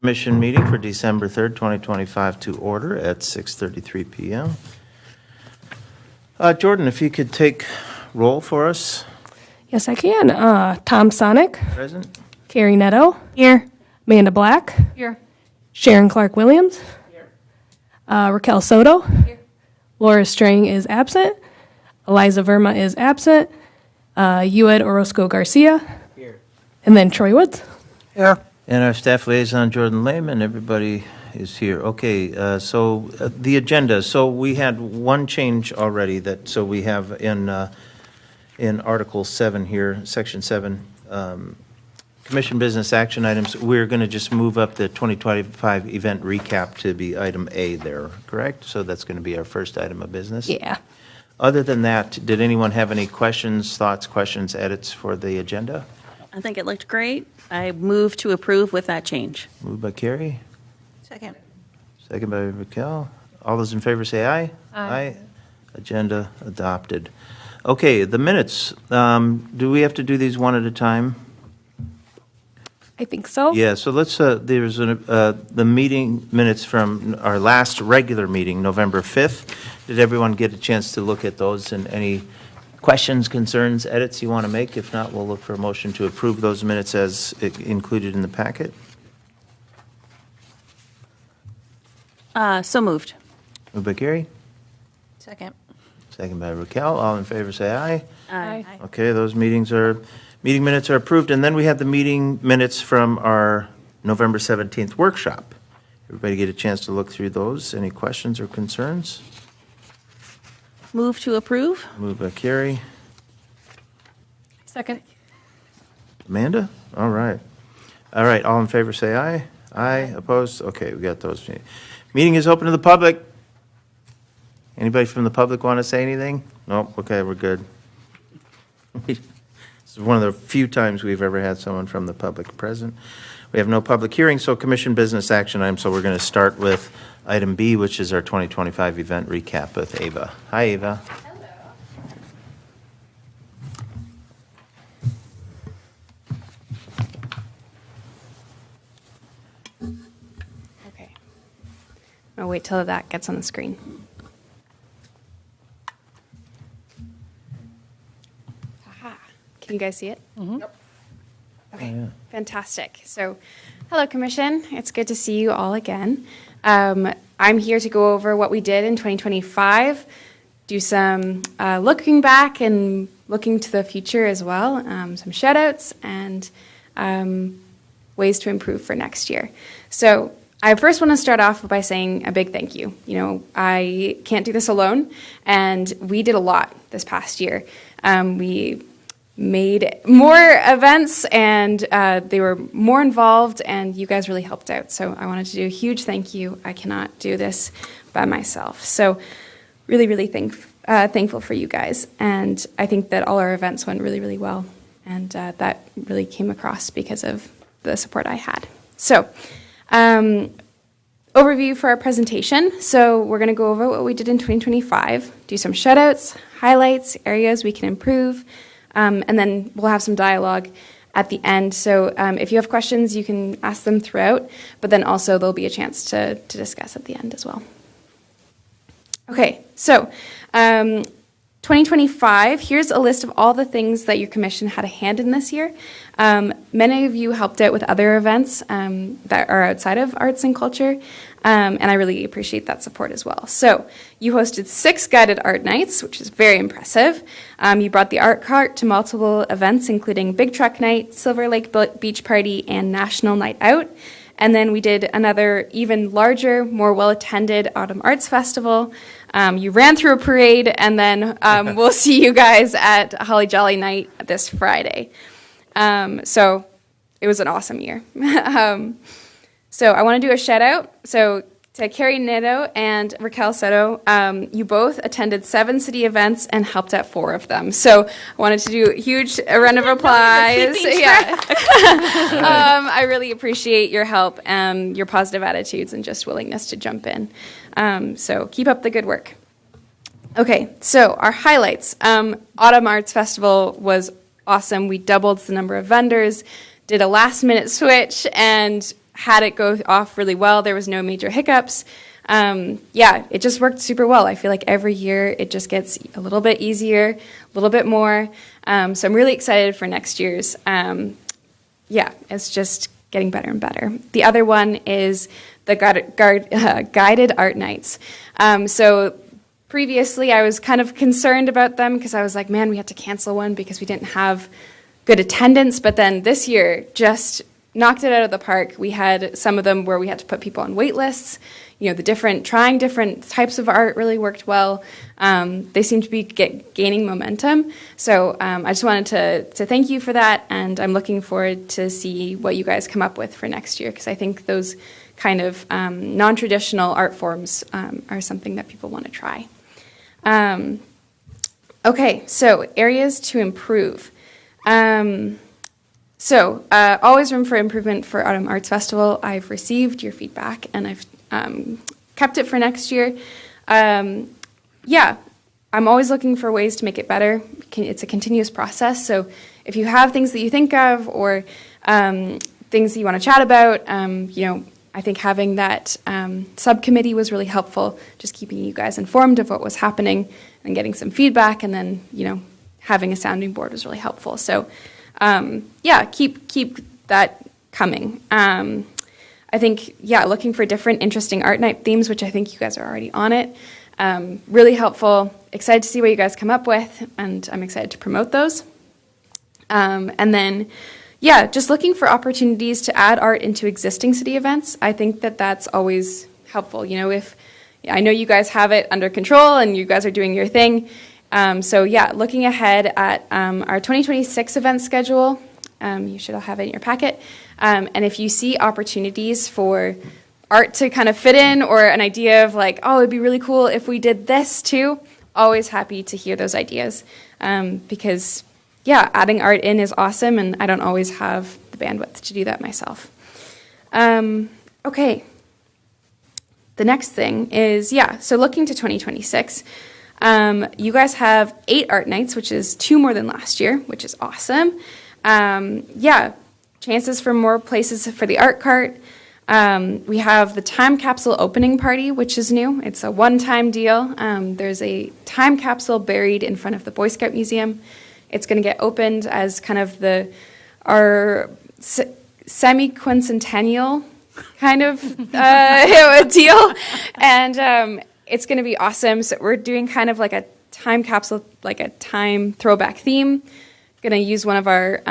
Commission meeting for December 3rd, 2025 to order at 6:33 p.m. Jordyn, if you could take roll for us. Yes, I can. Tom Sonnek. Present. Carey Nadeau. Here. Amanda Black. Here. Sharon Clark-Williams. Here. Raquel Soto. Here. Laura Strang is absent. Aliza Verma is absent. Yued Orozco-Garcia. Here. And then Troy Woods. Here. And our staff liaison, Jordyn Lehman, everybody is here. Okay, so the agenda. So we had one change already so we have in Article 7 here, Section 7, Commission Business Action Items. We're going to just move up the 2025 event recap to be item A there, correct? So that's going to be our first item of business? Yeah. Other than that, did anyone have any questions, thoughts, questions, edits for the agenda? I think it looked great. I move to approve with that change. Moved by Carey. Second. Second by Raquel. All those in favor say aye. Aye. Agenda adopted. Okay, the minutes. Do we have to do these one at a time? I think so. Yeah, so let's, there's the meeting minutes from our last regular meeting, November 5th. Did everyone get a chance to look at those and any questions, concerns, edits you want to make? If not, we'll look for a motion to approve those minutes as included in the packet. So moved. Moved by Carey. Second. Second by Raquel. All in favor say aye. Aye. Okay, those meeting minutes are approved. And then we have the meeting minutes from our November 17th workshop. Everybody get a chance to look through those. Any questions or concerns? Move to approve. Moved by Carey. Second. Amanda? All right. All right, all in favor say aye. Aye. Opposed? Okay, we got those. Meeting is open to the public. Anybody from the public want to say anything? No? Okay, we're good. This is one of the few times we've ever had someone from the public present. We have no public hearing, so commission business action item. So we're going to start with item B, which is our 2025 event recap with Ava. Hi, Ava. Okay. I'll wait till that gets on the screen. Aha. Can you guys see it? Mm-hmm. Yep. Okay. Oh, yeah. Fantastic. So, hello, Commission. It's good to see you all again. I'm here to go over what we did in 2025, do some looking back and looking to the future as well, some shout-outs and ways to improve for next year. So I first want to start off by saying a big thank you. You know, I can't do this alone, and we did a lot this past year. We made more events, and they were more involved, and you guys really helped out. So I wanted to do a huge thank you. I cannot do this by myself. So really, really thankful for you guys. And I think that all our events went really, really well. And that really came across because of the support I had. So overview for our presentation. So we're going to go over what we did in 2025, do some shout-outs, highlights, areas we can improve, and then we'll have some dialogue at the end. So if you have questions, you can ask them throughout, but then also there'll be a chance to discuss at the end as well. Okay, so 2025, here's a list of all the things that your commission had a hand in this year. Many of you helped out with other events that are outside of arts and culture, and I really appreciate that support as well. So you hosted 6 guided art nights, which is very impressive. You brought the art cart to multiple events, including Big Truck Night, Silver Lake Beach Party, and National Night Out. And then we did another even larger, more well-attended Autumn Arts Festival. You ran through a parade, and then we'll see you guys at Holly Jolly Night this Friday. So it was an awesome year. So I want to do a shout out. So to Carey Nadeau and Raquel Soto, you both attended 7 city events and helped at 4 of them. So I wanted to do a huge round of applause. Yeah. I really appreciate your help and your positive attitudes and just willingness to jump in. So keep up the good work. Okay, so our highlights. Autumn Arts Festival was awesome. We doubled the number of vendors, did a last-minute switch, and had it go off really well. There was no major hiccups. It just worked super well. I feel like every year it just gets a little bit easier, a little bit more. So I'm really excited for next year's. It's just getting better and better. The other one is the guided art nights. So previously I was kind of concerned about them because I was like, man, we had to cancel one because we didn't have good attendance. But then this year just knocked it out of the park. We had some of them where we had to put people on wait lists. Trying different types of art really worked well. They seem to be gaining momentum. So I just wanted to thank you for that, and I'm looking forward to see what you guys come up with for next year, because I think those kind of non-traditional art forms are something that people want to try. So areas to improve. Always room for improvement for Autumn Arts Festival. I've received your feedback, and I've kept it for next year. I'm always looking for ways to make it better. It's a continuous process. So if you have things that you think of or things that you want to chat about, I think having that subcommittee was really helpful, just keeping you guys informed of what was happening and getting some feedback, and then, having a sounding board was really helpful. So, keep that coming. I think, looking for different interesting art night themes, which I think you guys are already on it. Really helpful. Excited to see what you guys come up with, and I'm excited to promote those. Just looking for opportunities to add art into existing city events. I think that that's always helpful. If I know you guys have it under control and you guys are doing your thing. Looking ahead at our 2026 event schedule, you should all have it in your packet. And if you see opportunities for art to kind of fit in, or an idea of like, oh, it'd be really cool if we did this too, always happy to hear those ideas. Because adding art in is awesome, and I don't always have the bandwidth to do that myself. The next thing is, so looking to 2026, you guys have 8 art nights, which is 2 more than last year, which is awesome. Chances for more places for the art cart. We have the time capsule opening party, which is new. It's a one-time deal. There's a time capsule buried in front of the Boy Scout Museum. It's going to get opened as kind of our semi-quincentennial kind of deal. And it's going to be awesome. So we're doing kind of like a time capsule, like a time throwback theme. Going to use one of our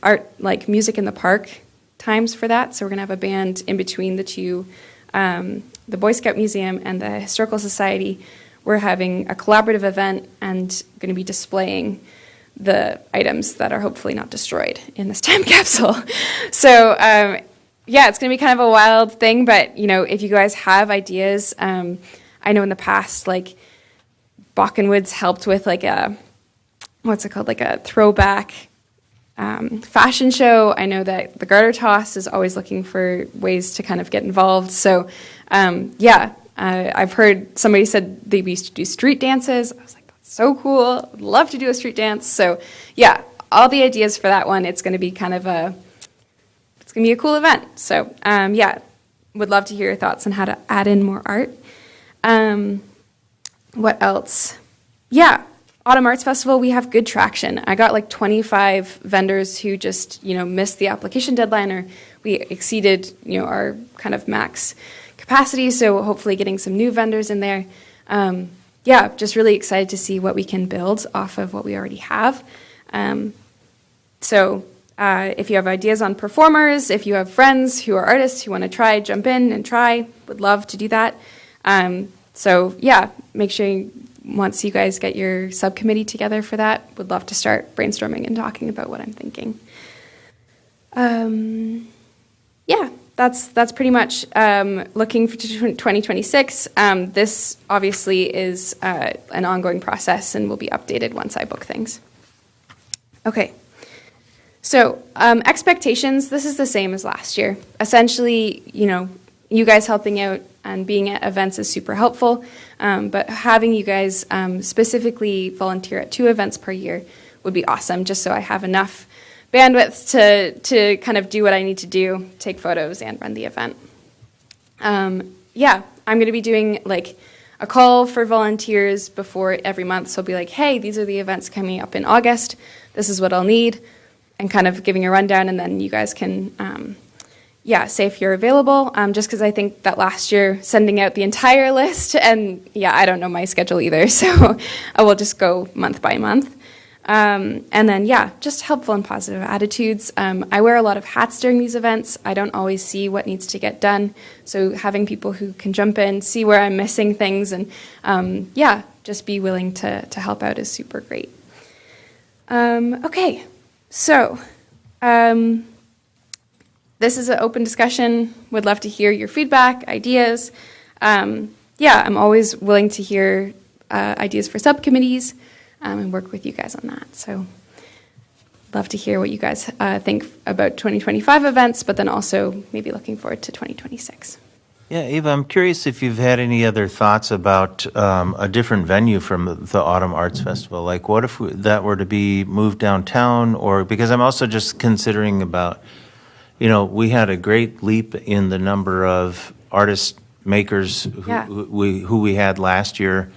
art, like music in the park times for that. So we're going to have a band in between the two, the Boy Scout Museum and the Historical Society. We're having a collaborative event and going to be displaying the items that are hopefully not destroyed in this time capsule. So, it's going to be kind of a wild thing, but, if you guys have ideas, I know in the past, like, Balkanwoods helped with, like, like a throwback fashion show. I know that the Garter Toss is always looking for ways to kind of get involved. So, I've heard somebody said they used to do street dances. I was like, so cool. I'd love to do a street dance. So all the ideas for that one, it's going to be kind of it's going to be a cool event. So would love to hear your thoughts on how to add in more art. What else? Autumn Arts Festival, we have good traction. I got like 25 vendors who just, missed the application deadline, or we exceeded, our kind of max capacity. So hopefully getting some new vendors in there. Just really excited to see what we can build off of what we already have. If you have ideas on performers, if you have friends who are artists who want to jump in and try, would love to do that. Make sure once you guys get your subcommittee together for that, would love to start brainstorming and talking about what I'm thinking. That's pretty much looking for 2026. This obviously is an ongoing process and will be updated once I book things. Okay. So expectations, this is the same as last year. Essentially, you guys helping out and being at events is super helpful, but having you guys specifically volunteer at 2 events per year would be awesome, just so I have enough bandwidth to kind of do what I need to do, take photos and run the event. Yeah, I'm going to be doing like a call for volunteers before every month. So I'll be like, hey, these are the events coming up in August. This is what I'll need, and kind of giving a rundown, and then you guys can, say if you're available. Just because I think that last year sending out the entire list, and I don't know my schedule either, so I will just go month by month. And then, just helpful and positive attitudes. I wear a lot of hats during these events. I don't always see what needs to get done. So having people who can jump in, see where I'm missing things, and just be willing to help out is super great. Okay, so this is an open discussion. Would love to hear your feedback, ideas. I'm always willing to hear ideas for subcommittees. And work with you guys on that. So love to hear what you guys think about 2025 events, but then also maybe looking forward to 2026. Yeah, Eva, I'm curious if you've had any other thoughts about a different venue from the Autumn Arts Festival. Like, what if that were to be moved downtown? Or because I'm also just considering about, we had a great leap in the number of artist makers who we had last year.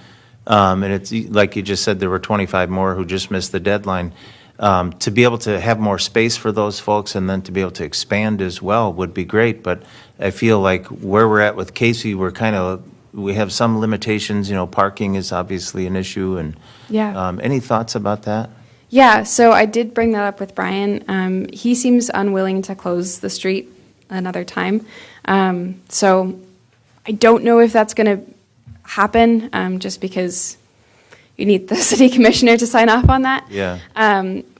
And it's like you just said, there were 25 more who just missed the deadline. To be able to have more space for those folks and then to be able to expand as well would be great. But I feel like where we're at with Casey, we have some limitations. Parking is obviously an issue. And any thoughts about that? Yeah, so I did bring that up with Brian. He seems unwilling to close the street another time. So I don't know if that's going to happen, just because you need the city commissioner to sign off on that. Yeah.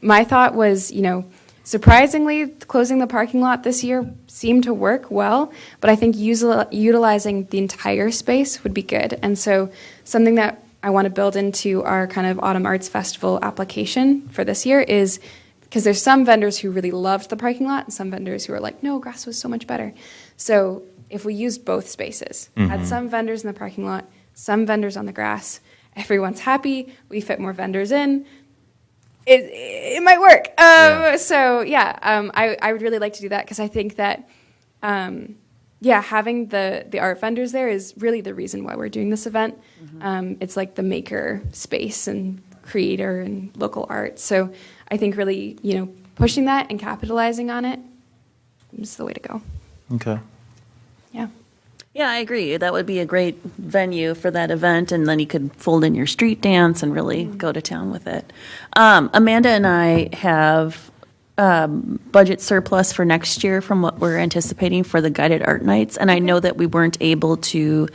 My thought was, surprisingly, closing the parking lot this year seemed to work well, but I think utilizing the entire space would be good. And so something that I want to build into our kind of Autumn Arts Festival application for this year is, because there's some vendors who really loved the parking lot and some vendors who are like, no, grass was so much better. So if we used both spaces, had some vendors in the parking lot, some vendors on the grass, everyone's happy, we fit more vendors in, it might work. I would really like to do that, because I think that, having the art vendors there is really the reason why we're doing this event. It's like the maker space and creator and local art. So I think really, pushing that and capitalizing on it is the way to go. Okay. Yeah. Yeah, I agree. That would be a great venue for that event, and then you could fold in your street dance and really go to town with it. Amanda and I have budget surplus for next year from what we're anticipating for the guided art nights, and I know that we weren't able to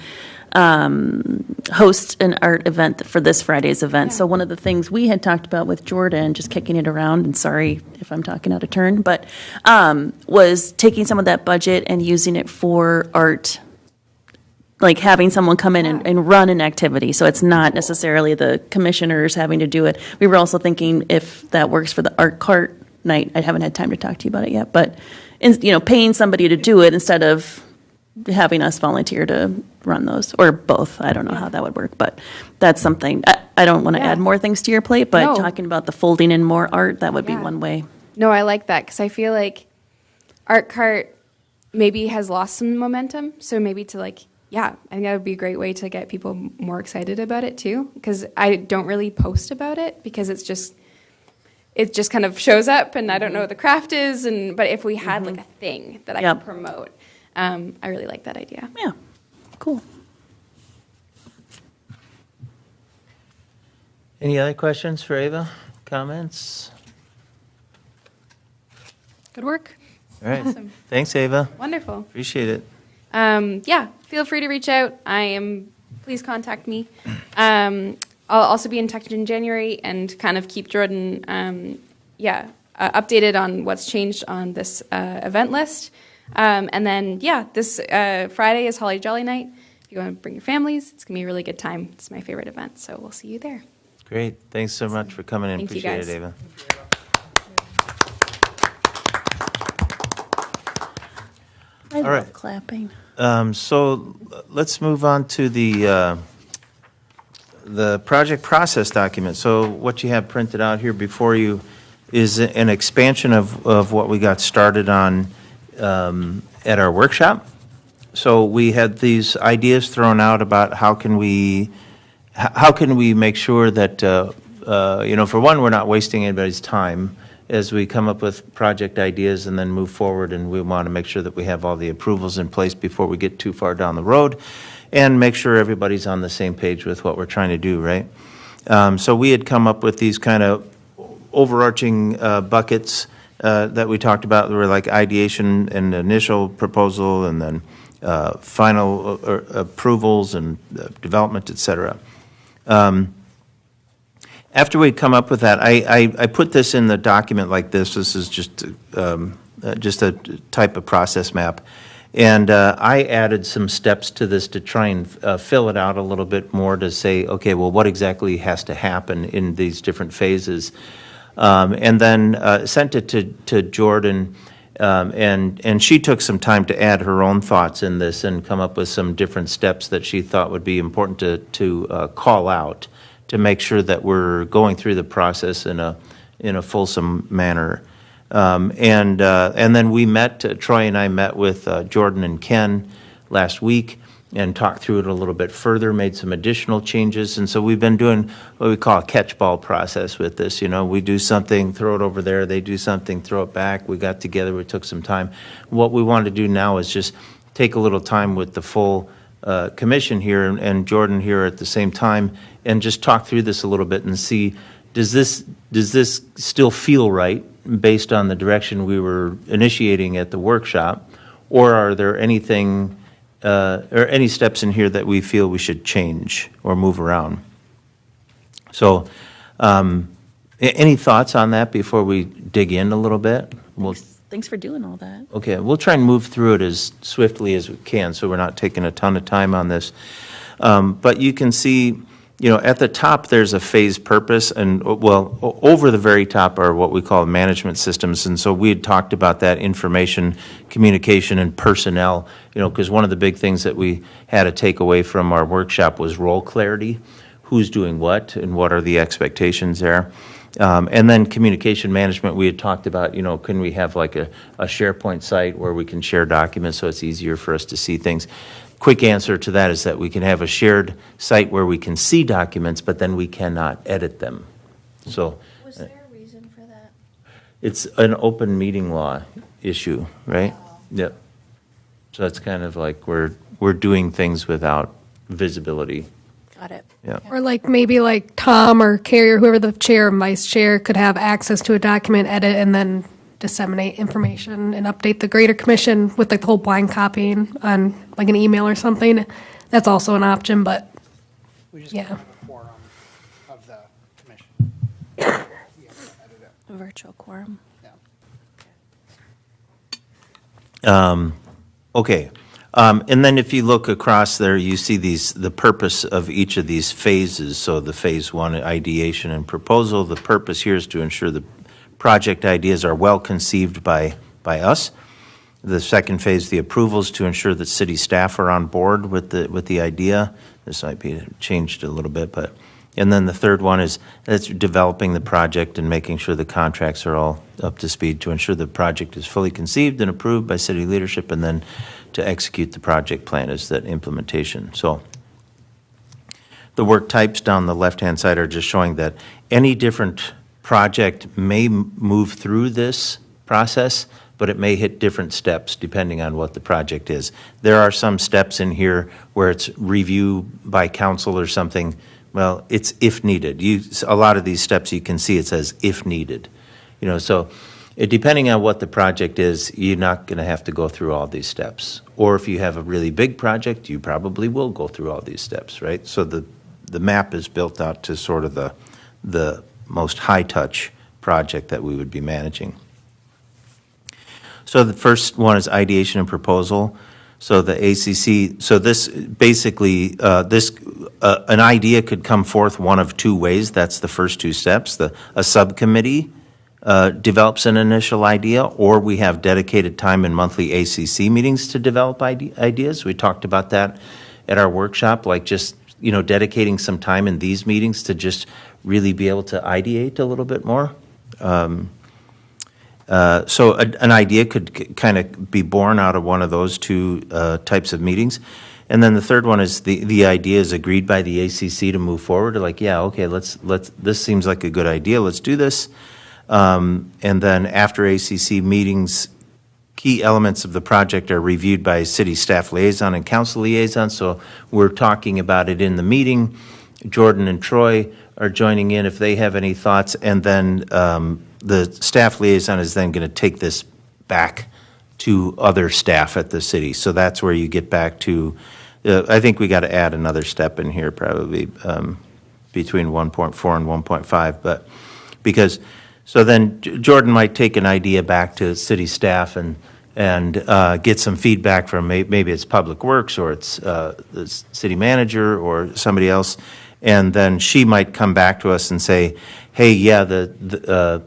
host an art event for this Friday's event. So one of the things we had talked about with Jordyn, just kicking it around, and sorry if I'm talking out of turn, but was taking some of that budget and using it for art, like having someone come in and run an activity. So it's not necessarily the commissioners having to do it. We were also thinking if that works for the art cart night. I haven't had time to talk to you about it yet, but paying somebody to do it instead of having us volunteer to run those, or both. I don't know how that would work, but that's something. I don't want to add more things to your plate, but talking about the folding in more art, that would be one way. No, I like that, because I feel like art cart maybe has lost some momentum. So maybe to I think that would be a great way to get people more excited about it too, because I don't really post about it, because it just kind of shows up and I don't know what the craft is. But if we had like a thing that I could promote, I really like that idea. Yeah, cool. Any other questions for Eva? Comments? Good work. All right. Thanks, Eva. Wonderful. Appreciate it. Feel free to reach out. Please contact me. I'll also be in touch in January and kind of keep Jordyn, updated on what's changed on this event list. And then, this Friday is Holly Jolly Night. If you want to bring your families, it's going to be a really good time. It's my favorite event, so we'll see you there. Great. Thanks so much for coming in. Thank you, Appreciate guys. it, Eva. I All love right. clapping. So let's move on to the project process document. So what you have printed out here before you is an expansion of what we got started on at our workshop. So we had these ideas thrown out about how can we make sure that, for one, we're not wasting anybody's time as we come up with project ideas and then move forward, and we want to make sure that we have all the approvals in place before we get too far down the road, and make sure everybody's on the same page with what we're trying to do, right? So we had come up with these kind of overarching buckets that we talked about. They were like ideation and initial proposal, and then final approvals and development, et cetera. After we'd come up with that, I put this in the document like this. This is just a type of process map. And I added some steps to this to try and fill it out a little bit more to say, okay, well, what exactly has to happen in these different phases? And then sent it to Jordyn, and she took some time to add her own thoughts in this and come up with some different steps that she thought would be important to call out to make sure that we're going through the process in a fulsome manner. And then we met, Troy and I met with Jordyn and Ken last week and talked through it a little bit further, made some additional changes. And so we've been doing what we call a catch-ball process with this. We do something, throw it over there, they do something, throw it back. We got together, we took some time. What we want to do now is just take a little time with the full commission here and Jordyn here at the same time and just talk through this a little bit and see, does this still feel right based on the direction we were initiating at the workshop, or are there anything or any steps in here that we feel we should change or move around? So any thoughts on that before we dig in a little bit? Thanks for doing all that. Okay, we'll try and move through it as swiftly as we can, so we're not taking a ton of time on this. But you can see, at the top, there's a phase purpose, and, well, over the very top are what we call management systems, and so we had talked about that information, communication, and personnel, because one of the big things that we had to take away from our workshop was role clarity, who's doing what, and what are the expectations there. And then communication management, we had talked about, can we have like a SharePoint site where we can share documents so it's easier for us to see things? Quick answer to that is that we can have a shared site where we can see documents, but then we cannot edit them. So Was there a reason for that? it's an open meeting law issue, right? Yep. So it's kind of like we're doing things without visibility. Got it. Yeah. Or maybe Tom or Carey or whoever the chair and vice chair could have access to a document, edit, and then disseminate information and update the greater commission with the whole blind copying on an email or something. That's also an option, but We just Yeah. don't have a quorum of the commission. We have to edit it, A virtual quorum. yeah. Okay. And then if you look across there, you see the purpose of each of these phases. So the phase one, ideation and proposal, the purpose here is to ensure the project ideas are well conceived by us. The second phase, the approvals, to ensure that city staff are on board with the idea. This might be changed a little bit, but, and then the third one is that's developing the project and making sure the contracts are all up to speed to ensure the project is fully conceived and approved by city leadership, and then to execute the project plan is that implementation. So the work types down the left-hand side are just showing that any different project may move through this process, but it may hit different steps depending on what the project is. There are some steps in here where it's review by council or something. Well, it's if needed. A lot of these steps you can see it says if needed. So depending on what the project is, you're not going to have to go through all these steps. Or if you have a really big project, you probably will go through all these steps, right? So the map is built out to sort of the most high-touch project that we would be managing. So the first one is ideation and proposal. So the ACC, so this basically, an idea could come forth one of two ways. That's the first two steps. A subcommittee develops an initial idea, or we have dedicated time in monthly ACC meetings to develop ideas. We talked about that at our workshop, like just, dedicating some time in these meetings to just really be able to ideate a little bit more. So an idea could kind of be born out of one of those two types of meetings. And then the third one is the idea is agreed by the ACC to move forward. Like, yeah, okay, let's this seems like a good idea. Let's do this. And then after ACC meetings, key elements of the project are reviewed by city staff liaison and council liaison. So we're talking about it in the meeting. Jordyn and Troy are joining in if they have any thoughts. And then the staff liaison is then going to take this back to other staff at the city. So that's where you get back to, I think we got to add another step in here probably between 1.4 and 1.5. But because, so then Jordyn might take an idea back to city staff and get some feedback from maybe it's Public Works or it's the city manager or somebody else. And then she might come back to us and say, hey, yeah, the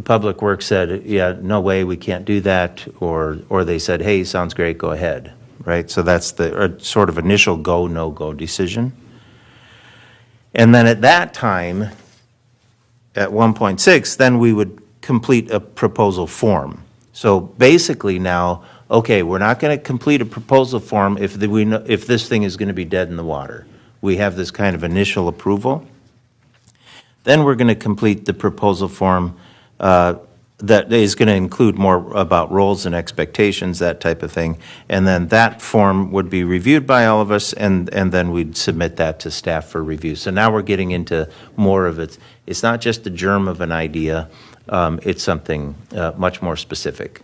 Public Works said, yeah, no way, we can't do that. Or they said, hey, sounds great, go ahead, right? So that's the sort of initial go, no-go decision. And then at that time, at 1.6, then we would complete a proposal form. So basically now, okay, we're not going to complete a proposal form if this thing is going to be dead in the water. We have this kind of initial approval. Then we're going to complete the proposal form that is going to include more about roles and expectations, that type of thing. And then that form would be reviewed by all of us, and then we'd submit that to staff for review. So now we're getting into more of it. It's not just the germ of an idea. It's something much more specific.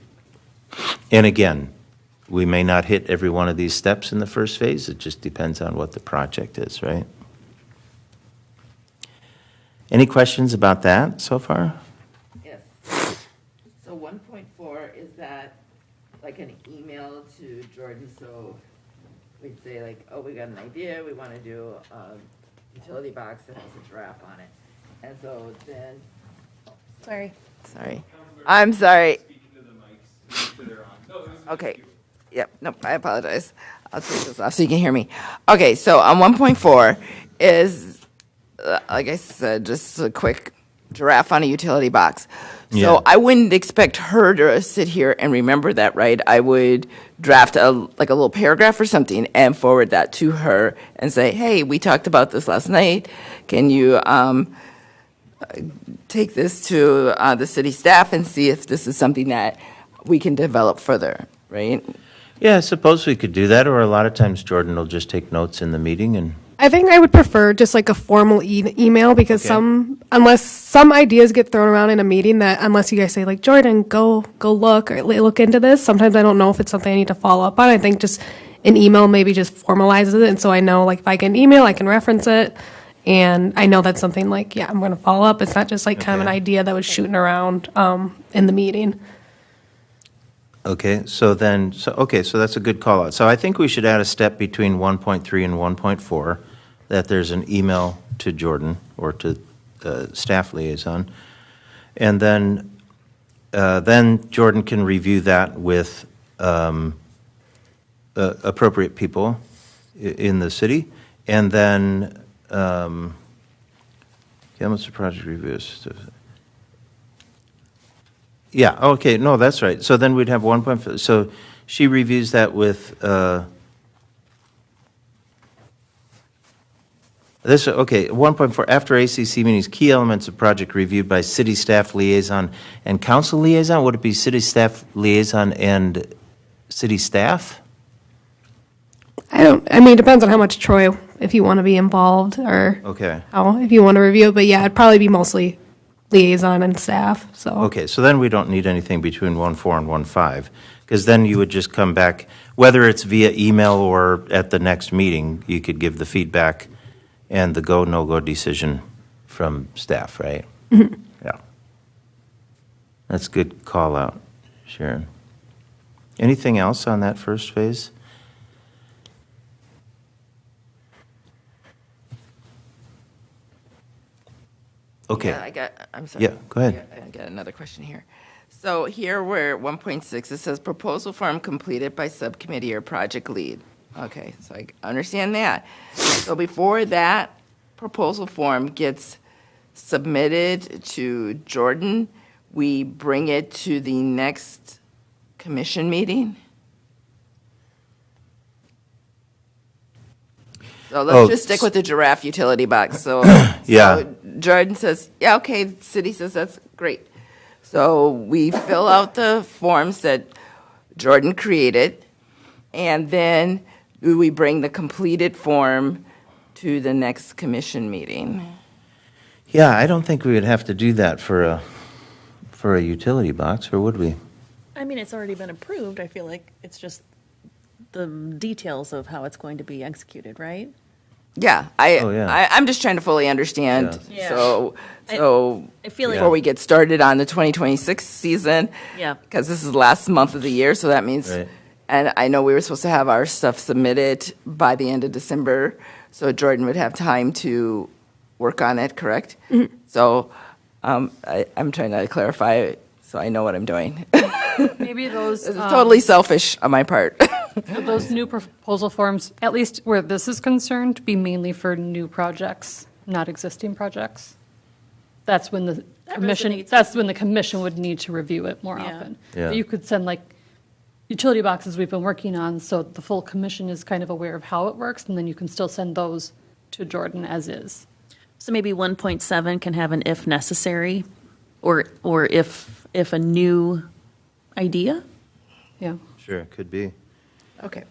And again, we may not hit every one of these steps in the first phase. It just depends on what the project is, right? Any questions about that so far? Yes. So 1.4, is that like an email to Jordyn? So we'd say like, oh, we got an idea. We want to do a utility box that has a giraffe on it. And so then, Sorry. sorry. I'm sorry. Okay. Yep, nope, I apologize. I'll take this off so you can hear me. Okay, so on 1.4 is, like I said, just a quick giraffe on a utility box. So Yeah. I wouldn't expect her to sit here and remember that, right? I would draft a little paragraph or something and forward that to her and say, hey, we talked about this last night. Can you take this to the city staff and see if this is something that we can develop further, right? Yeah, I suppose we could do that, or a lot of times Jordyn will just take notes in the meeting and, I think I would prefer just like a formal email because Okay. unless some ideas get thrown around in a meeting that unless you guys say like, Jordyn, go look or look into this, sometimes I don't know if it's something I need to follow up on. I think just an email maybe just formalizes it. And so I know like if I get an email, I can reference it. And I know that's something like, yeah, I'm going to follow up. It's not just like kind of an Okay. idea that was shooting around in the meeting. okay, so that's a good call out. So I think we should add a step between 1.3 and 1.4, that there's an email to Jordyn or to the staff liaison. And then Jordyn can review that with appropriate people in the city. And then, what's the project reviews? Yeah, okay, no, that's right. So then we'd have 1.5, so she reviews that with, okay, 1.4, after ACC meetings, key elements of project reviewed by city staff liaison and council liaison? Would it be city staff liaison and city staff? It depends on how much Troy, if you want to be involved or Okay. if you want to review it. But yeah, it'd probably be mostly liaison and staff. So Okay, so then we don't need anything between 1.4 and 1.5, because then you would just come back, whether it's via email or at the next meeting, you could give the feedback and the go, no-go decision from staff, right? Yeah. That's a good call out, Sharon. Anything else on that first phase? Okay. Yeah, I'm sorry. Yeah, go ahead. Yeah, I got another question here. So here we're at 1.6, it says proposal form completed by subcommittee or project lead. Okay, so I understand that. So before that proposal form gets submitted to Jordyn, we bring it to the next commission meeting? So let's just stick with the giraffe utility box. So, Yeah. so Jordyn says, yeah, okay, the city says that's great. So we fill out the forms that Jordyn created, and then we bring the completed form to the next commission meeting. Yeah, I don't think we would have to do that for a utility box, or would we? I mean, it's already been approved. I feel like it's just the details of how it's going to be executed, right? Yeah, Oh, yeah. I'm just trying to fully understand. Yeah. So, I- so I feel like- before we get started on the 2026 season, Yeah. because this is the last month of the year, so that means, Right. and I know we were supposed to have our stuff submitted by the end of December, so Jordyn would have time to work on it, correct? Mm-hmm. So I'm trying to clarify it so I know what I'm doing. Maybe those, This is totally selfish on my part. those new proposal forms, at least where this is concerned, be mainly for new projects, not existing projects. That's when the commission, resonates. that's when the commission would need to review it more Yeah. often. Yeah. But you could send like utility boxes we've been working on, so the full commission is kind of aware of how it works, and then you can still send those to Jordyn as is. So maybe 1.7 can have an if necessary, or if a new idea? Yeah. Sure, it could be. Okay.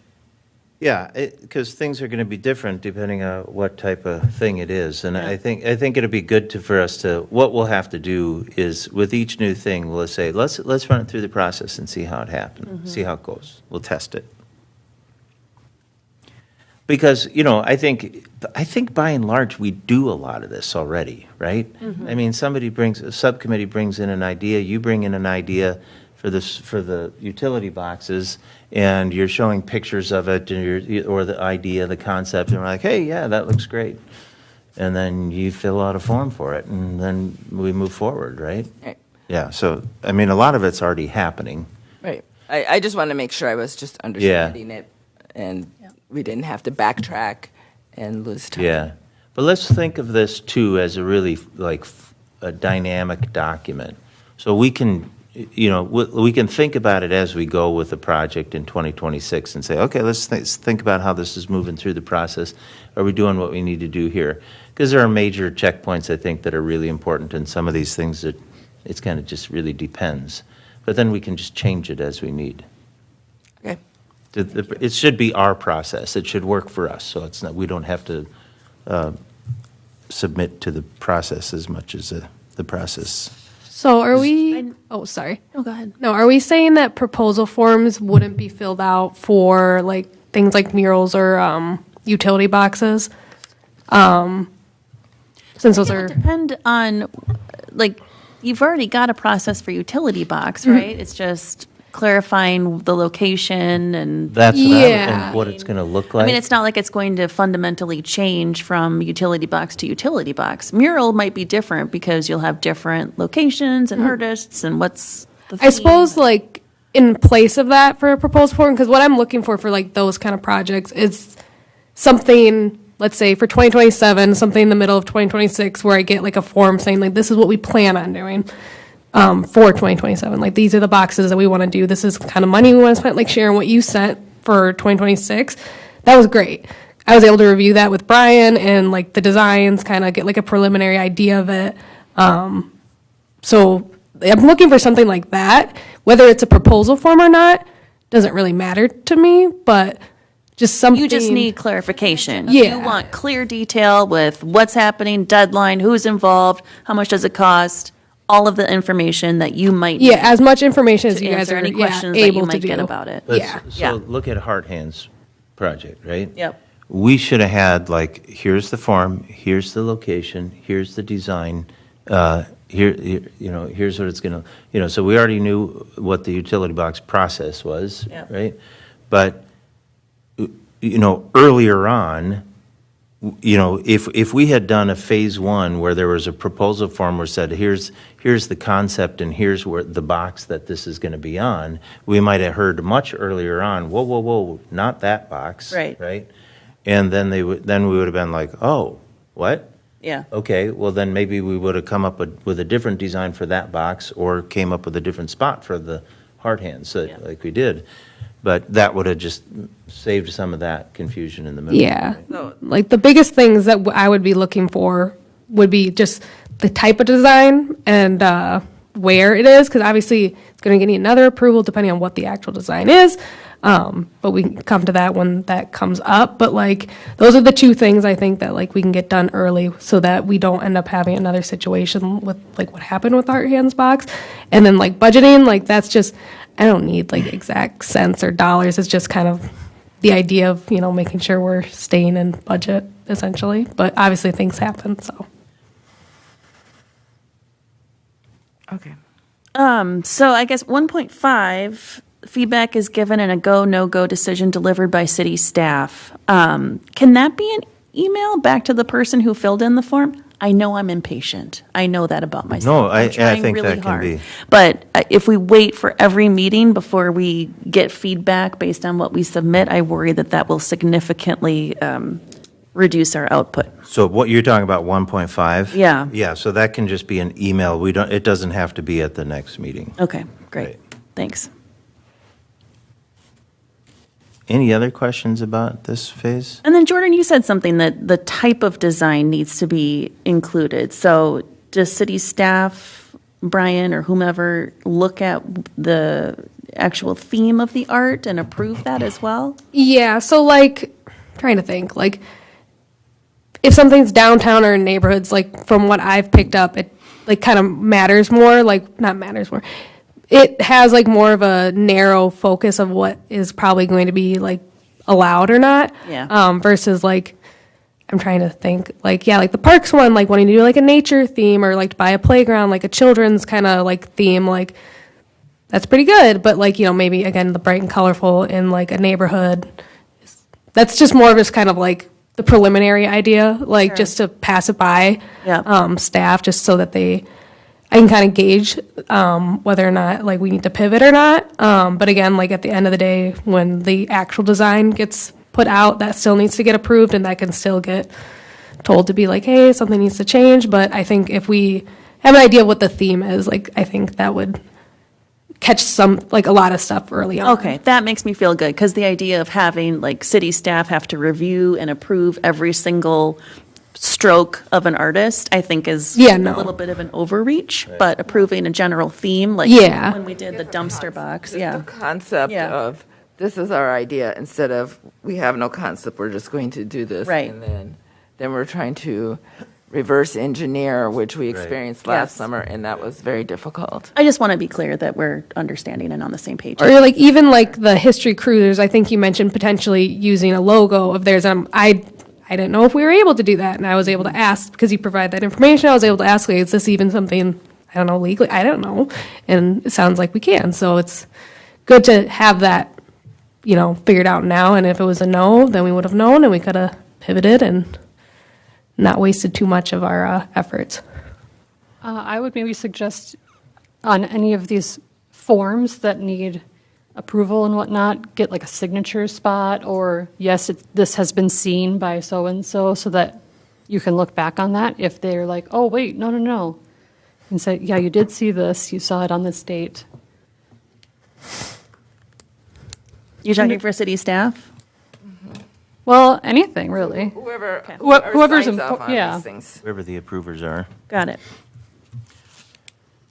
Yeah, because things are going to be different depending on what type of thing it is. And I think it'd be good for us to, what we'll have to do is, with each new thing, we'll say, let's run it through the process and see how it happens, see how it goes. We'll test it. Because, I think by and large, we do a lot of this already, right? I mean, a subcommittee brings in an idea, you bring in an idea for the utility boxes, and you're showing pictures of it, or the idea, the concept, and we're like, hey, yeah, that looks great. And then you fill out a form for it, and then we move forward, right? Right. Yeah, so, I mean, a lot of it's already happening. Right. I just wanted to make sure I was just understanding it, and we didn't have to backtrack and lose time. Yeah, but let's think of this too as a really a dynamic document. So we can, we can think about it as we go with the project in 2026 and say, okay, let's think about how this is moving through the process. Are we doing what we need to do here? Because there are major checkpoints, I think, that are really important, and some of these things that it's kind of just really depends. But then we can just change it as we need. Okay. It should be our process. It should work for us, so it's not, we don't have to submit to the process as much as the process. So are we, oh, sorry. Oh, go ahead. No, are we saying that proposal forms wouldn't be filled out for like things like murals or utility boxes? Since those It are, would depend on, like, you've already got a process for utility box, right? It's just clarifying the location and. That's Yeah. and what it's going to look like. I mean, it's not like it's going to fundamentally change from utility box to utility box. Mural might be different because you'll have different locations and artists and what's the I theme. suppose like in place of that for a proposal form, because what I'm looking for like those kind of projects is something, let's say for 2027, something in the middle of 2026 where I get like a form saying like, this is what we plan on doing. For 2027, like these are the boxes that we want to do. This is the kind of money we want to spend. Like Sharon, what you sent for 2026, that was great. I was able to review that with Brian and like the designs, kind of get like a preliminary idea of it. So I'm looking for something like that. Whether it's a proposal form or not doesn't really matter to me, but just something. You just need clarification. Yeah. You want clear detail with what's happening, deadline, who's involved, how much does it cost, all of the information that you might need as much information as to you guys answer are any questions that able you to might get do. about it. Yeah. Yeah. So look at Heart Hands project, right? Yep. We should have had like, here's the form, here's the location, here's the design, here's what it's going to, so we already knew what the utility box process was, Yeah. right? But, earlier on, if we had done a phase one where there was a proposal form where said, here's the concept and here's where the box that this is going to be on, we might have heard much earlier on, whoa, not that box. Right. Right? And then we would have been like, oh, what? Yeah. Okay, well, then maybe we would have come up with a different design for that box, or came up with a different spot for the hard hands, Yeah. like we did. But that would have just saved some of that confusion in the middle. Yeah. So- Like the biggest things that I would be looking for would be just the type of design and where it is, because obviously it's going to get another approval depending on what the actual design is. But we can come to that when that comes up. But like those are the two things I think that like we can get done early so that we don't end up having another situation with like what happened with our hands box. And then like budgeting, like that's just I don't need like exact cents or dollars. It's just kind of the idea of, making sure we're staying in budget essentially. But obviously things happen, so. Okay. So I guess 1.5, feedback is given and a go, no-go decision delivered by city staff. Can that be an email back to the person who filled in the form? I know I'm impatient. I know that about myself. No, I'm I trying think really that can hard. be. But if we wait for every meeting before we get feedback based on what we submit, I worry that will significantly reduce our output. So what you're talking about, 1.5? Yeah. Yeah, so that can just be an email. It doesn't have to be at the next meeting. Okay, great. Right. Thanks. Any other questions about this phase? And then Jordyn, you said something that the type of design needs to be included. So does city staff, Brian or whomever, look at the actual theme of the art and approve that as well? Yeah, so like, trying to think, like, if something's downtown or in neighborhoods, like, from what I've picked up, it, like, kind of matters more, like, not matters more. It has, like, more of a narrow focus of what is probably going to be, like, allowed or not. Yeah. Versus, like, I'm trying to think, like, yeah, like the parks one, like, wanting to do, like, a nature theme or, like, buy a playground, like, a children's kind of, like, theme, like, that's pretty good. But, like, maybe, again, the bright and colorful in, like, a neighborhood, that's just more of just kind of, like, the preliminary idea, like, just to pass it by Yeah. staff, just so that I can kind of gauge whether or not, like, we need to pivot or not. But again, like, at the end of the day, when the actual design gets put out, that still needs to get approved, and that can still get told to be like, hey, something needs to change. But I think if we have an idea of what the theme is, like, I think that would catch a lot of stuff early on. Okay, that makes me feel good, because the idea of having, like, city staff have to review and approve every single stroke of an artist, I think is Yeah, a no. little bit of an overreach, but approving a general theme, like Yeah. when we did the dumpster box, Just yeah. the concept Yeah. of, this is our idea, instead of, we have no concept, we're just going to do this. Right. And then we're trying to reverse engineer, which we experienced last Yes. summer, and that was very difficult. I just want to be clear that we're understanding and on the same page. Or like even like the history cruisers, I think you mentioned potentially using a logo of theirs. I didn't know if we were able to do that, and I was able to ask because you provide that information. I was able to ask, like, is this even something I don't know legally? I don't know, and it sounds like we can. So it's good to have that, figured out now. And if it was a no, then we would have known, and we could have pivoted and not wasted too much of our efforts. I would maybe suggest on any of these forms that need approval and whatnot, get like a signature spot, or yes, this has been seen by so-and-so, so that you can look back on that if they're like, oh, wait, no. And say, yeah, you did see this, you saw it on this date. You talking for city staff? Well, anything, really. Whoever's signs impo- off on yeah. these things. Whoever the approvers are. Got it.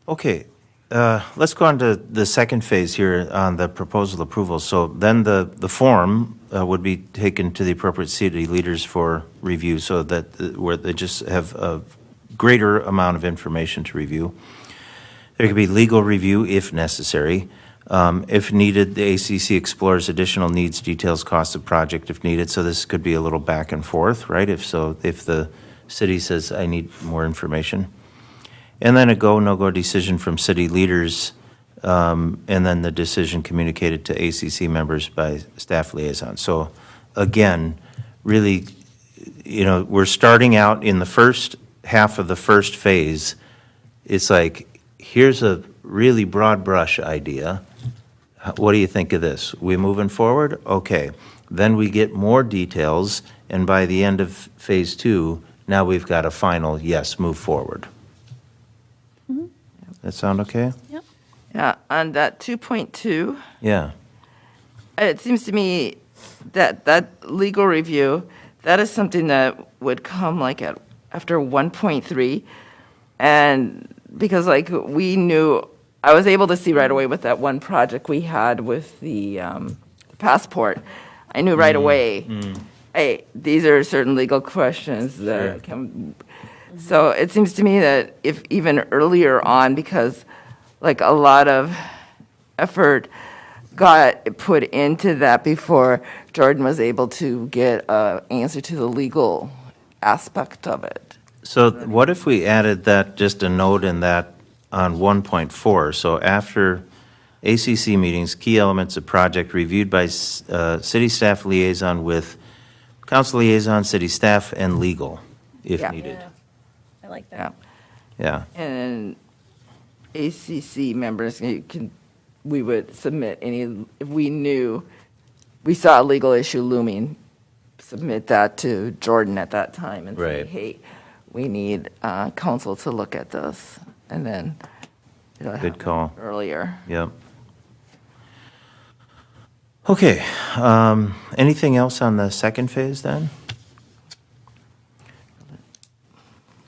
Okay, let's go on to the second phase here on the proposal approval. So then the form would be taken to the appropriate city leaders for review, so that where they just have a greater amount of information to review. There could be legal review if necessary. If needed, the ACC explores additional needs, details, cost of project if needed. So this could be a little back and forth, right? If the city says, I need more information. And then a go, no-go decision from city leaders, and then the decision communicated to ACC members by staff liaison. So again, really, we're starting out in the first half of the first phase. It's like, here's a really broad brush idea. What do you think of this? We moving forward? Okay. Then we get more details, and by the end of phase 2, now we've got a final, yes, move forward. That sound okay? Yep. Yeah, on that 2.2, Yeah. it seems to me that that legal review, that is something that would come like after 1.3. And because like we knew, I was able to see right away with that one project we had with the passport. I knew right away, hey, these are certain legal questions that can. So it seems to me that if even earlier on, because like a lot of effort got put into that before Jordyn was able to get an answer to the legal aspect of it. So what if we added that, just a note in that on 1.4? So after ACC meetings, key elements of project reviewed by city staff liaison with council liaison, city staff, and legal, if Yeah. needed. I like Yeah. that. Yeah. And ACC members, we would submit any, if we knew, we saw a legal issue looming, submit that to Jordyn at that time and say, Right. hey, we need council to look at this. And then it'll Good happen call. earlier. Yep. Okay, anything else on the second phase then?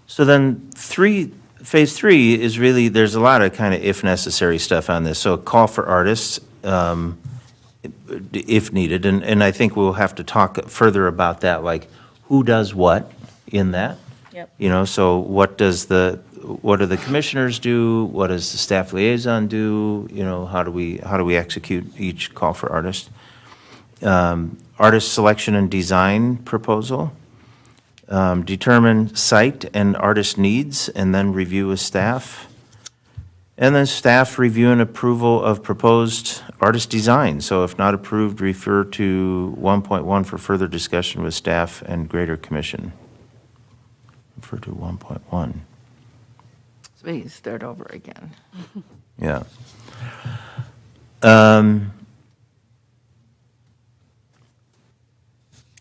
So then phase three is really, there's a lot of kind of if necessary stuff on this. So a call for artists, if needed, and I think we'll have to talk further about that, like who does what in that? Yep. You know, so what do the commissioners do? What does the staff liaison do? You know, how do we execute each call for artist? Artist selection and design proposal. Determine site and artist needs, and then review with staff. And then staff review and approval of proposed artist design. So if not approved, refer to 1.1 for further discussion with staff and greater commission. Refer to 1.1. So we start over again. Yeah.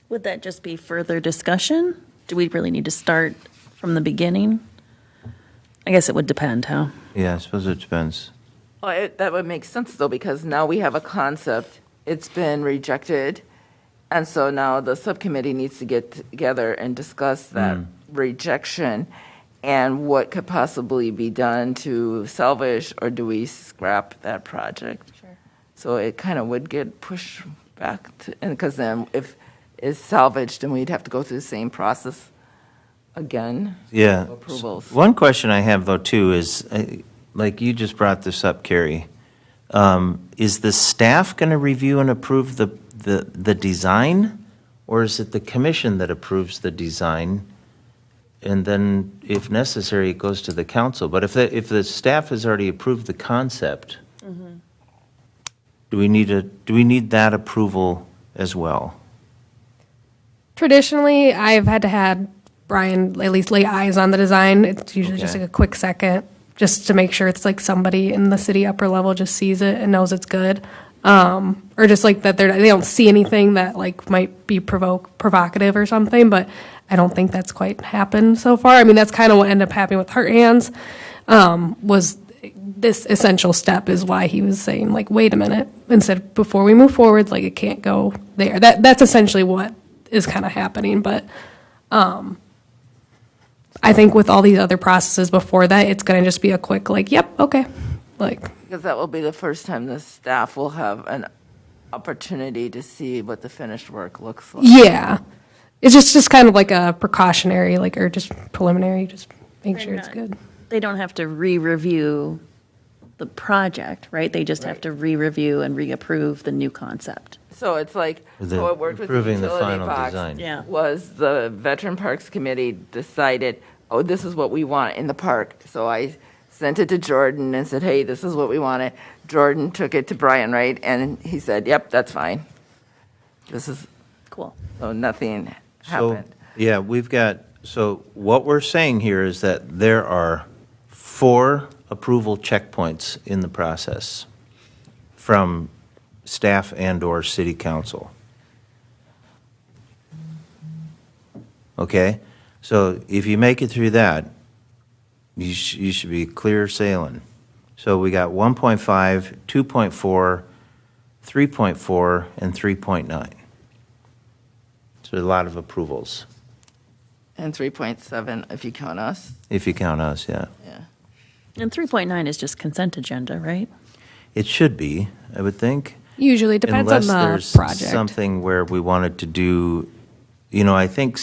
Would that just be further discussion? Do we really need to start from the beginning? I guess it would depend, huh? Yeah, I suppose it depends. Well, that would make sense though, because now we have a concept, it's been rejected, and so now the subcommittee needs to get together and discuss that rejection and what could possibly be done to salvage, or do we scrap that project? Sure. So it kind of would get pushed back, and because then if it's salvaged, then we'd have to go through the same process again. Yeah. Approvals. One question I have though too is, like you just brought this up, Carey, is the staff going to review and approve the design, or is it the commission that approves the design? And then, if necessary, it goes to the council. But if the staff has already approved the concept, do we need that approval as well? Traditionally, I've had to had Brian at least lay eyes on the design. It's usually just Okay. like a quick second, just to make sure it's like somebody in the city upper level just sees it and knows it's good. Or just like that they don't see anything that like might be provocative or something, but I don't think that's quite happened so far. I mean, that's kind of what ended up happening with Heart Hands, was this essential step is why he was saying like, wait a minute, and said, before we move forward, like it can't go there. That's essentially what is kind of happening, but I think with all these other processes before that, it's going to just be a quick like, yep, okay, like. Because that will be the first time the staff will have an opportunity to see what the finished work looks like. Yeah, it's just kind of like a precautionary, like, or just preliminary, just make sure it's good. They don't have to re-review the project, right? They just have to re-review and reapprove the new concept. So it's like, The- so it worked with the approving the utility final box. design. Yeah. Was the Veteran Parks Committee decided, oh, this is what we want in the park. So I sent it to Jordyn and said, hey, this is what we wanted. Jordyn took it to Brian, right? And he said, yep, that's fine. This is, Cool. so nothing So, happened. yeah, so what we're saying here is that there are 4 approval checkpoints in the process from staff and/or city council. Okay? So if you make it through that, you should be clear sailing. So we got 1.5, 2.4, 3.4, and 3.9. So a lot of approvals, And 3.7 if you count us. if you count us, yeah. Yeah. And 3.9 is just consent agenda, right? It should be, I would think. Usually depends on Unless the there's project. something where we wanted to do, I think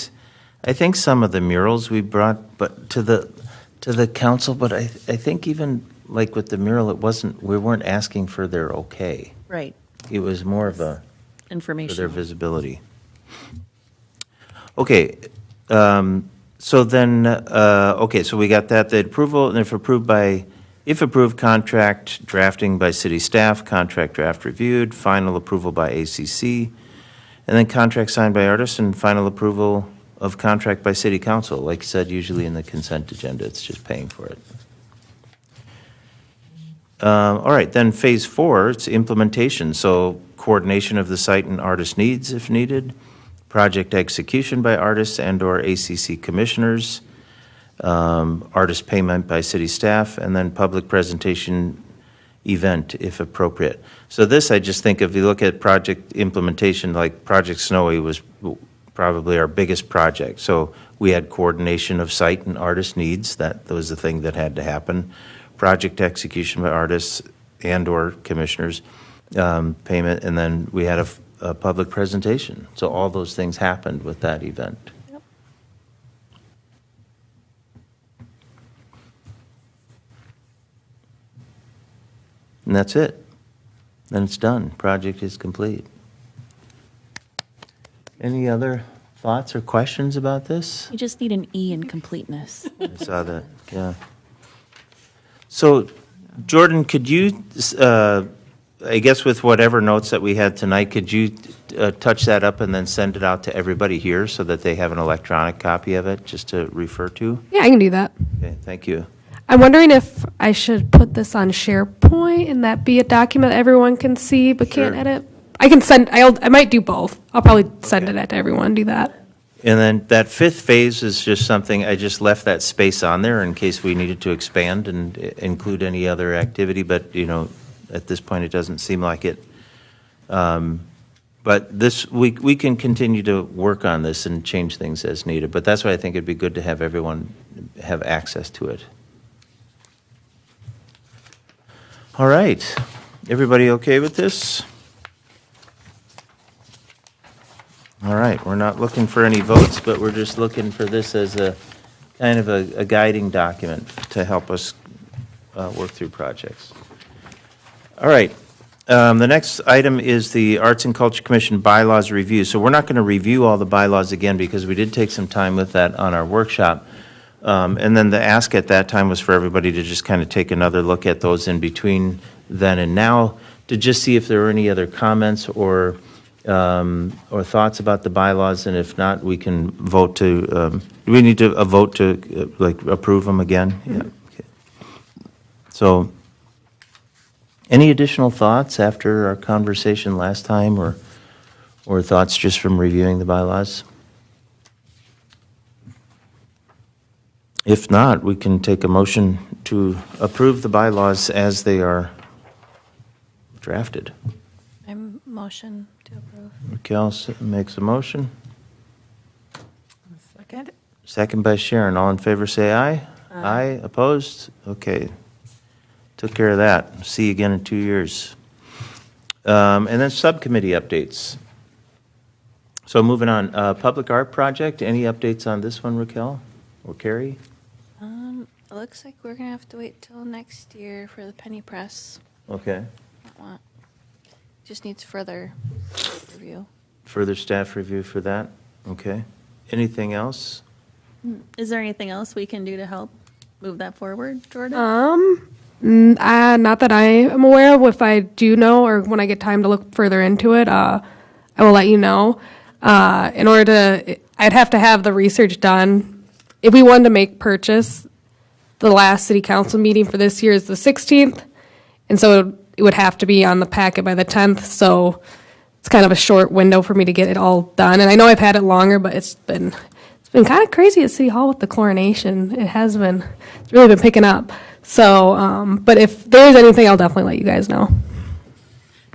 some of the murals we brought, but to the council, but I think even like with the mural, we weren't asking for their okay. Right. It was more of a, for Information. their visibility. Okay, so then, okay, so we got that, the approval, and if approved, contract drafting by city staff, contract draft reviewed, final approval by ACC, and then contract signed by artists, and final approval of contract by city council. Like you said, usually in the consent agenda, it's just paying for it. All right, then phase 4, it's implementation, so coordination of the site and artist needs if needed, project execution by artists and/or ACC commissioners, artist payment by city staff, and then public presentation event if appropriate. So this, I just think if you look at project implementation, like Project Snowy was probably our biggest project. So we had coordination of site and artist needs. That was the thing that had to happen. Project execution by artists and/or commissioners, payment, and then we had a public presentation. So all those things happened with that event. Yep. And that's it. Then it's done. Project is complete. Any other thoughts or questions about this? You just need an E in completeness. I saw that, yeah. So, Jordyn, could you, I guess with whatever notes that we had tonight, could you touch that up and then send it out to everybody here so that they have an electronic copy of it just to refer to? Yeah, I can do that. Okay, thank you. I'm wondering if I should put this on SharePoint and that be a document everyone can see but can't Sure. edit. I can send. I might do both. I'll probably send it out to everyone. Do that. And then that 5th phase is just something, I just left that space on there in case we needed to expand and include any other activity, but, at this point, it doesn't seem like it. But this, we can continue to work on this and change things as needed, but that's why I think it'd be good to have everyone have access to it. All right, everybody okay with this? All right, we're not looking for any votes, but we're just looking for this as a kind of a guiding document to help us work through projects. All right, the next item is the Arts and Culture Commission bylaws review. So we're not going to review all the bylaws again because we did take some time with that on our workshop. And then the ask at that time was for everybody to just kind of take another look at those in between then and now to just see if there were any other comments or thoughts about the bylaws, and if not, we can vote to, do we need to vote to, approve them again? Yeah. Okay. So, any additional thoughts after our conversation last time, or thoughts just from reviewing the bylaws? If not, we can take a motion to approve the bylaws as they are drafted. I'm motion to approve. Raquel makes a motion. Second? Second by Sharon. All in favor, say aye. Aye. Opposed? Okay. Took care of that. See you again in 2 years. And then subcommittee updates. So moving on, Public Art Project, any updates on this one, Raquel or Carey? It looks like we're gonna have to wait till next year for the penny press. Okay. That one just needs further review. Further staff review for that? Okay. Anything else? Is there anything else we can do to help move that forward, Jordyn? Not that I am aware of. If I do know, or when I get time to look further into it, I will let you know. In order to, I'd have to have the research done. If we wanted to make purchase, the last city council meeting for this year is the 16th, and so it would have to be on the packet by the 10th. So it's kind of a short window for me to get it all done. And I know I've had it longer, but it's It's been kind of crazy at City Hall with the chlorination. It has been, it's really been picking up. So, but if there's anything, I'll definitely let you guys know.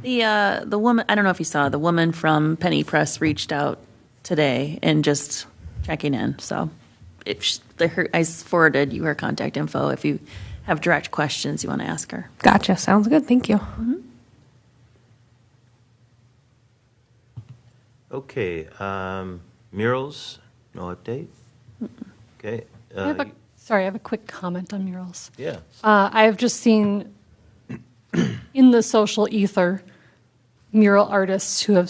The woman, I don't know if you saw, the woman from Penny Press reached out today and just checking in. So I forwarded you her contact info if you have direct questions you want to ask her. Gotcha. Sounds good. Thank you. Okay, murals, no update? Okay. I have a quick comment on murals. Yeah. I have just seen in the social ether mural artists who have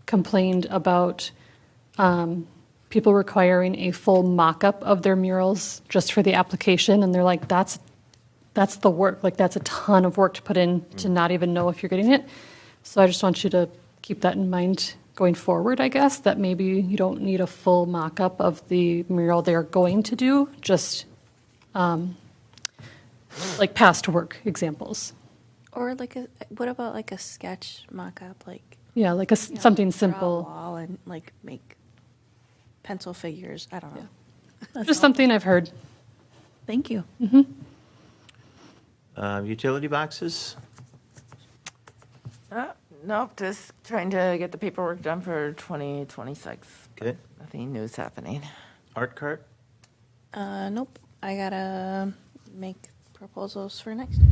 complained about people requiring a full mock-up of their murals just for the application, and they're like, that's the work. Like, that's a ton of work to put in to not even know if you're getting it. So I just want you to keep that in mind going forward, I guess, that maybe you don't need a full mock-up of the mural they're going to do, just like past work examples. Or what about like a sketch mock-up, like Yeah, like something draw a simple. wall and like make pencil figures? I don't know. Just something I've heard. Thank you. Utility boxes? Nope, just trying to get the paperwork done for 2026. Okay. Nothing new is happening. Art cart? Nope. I gotta make proposals for next year.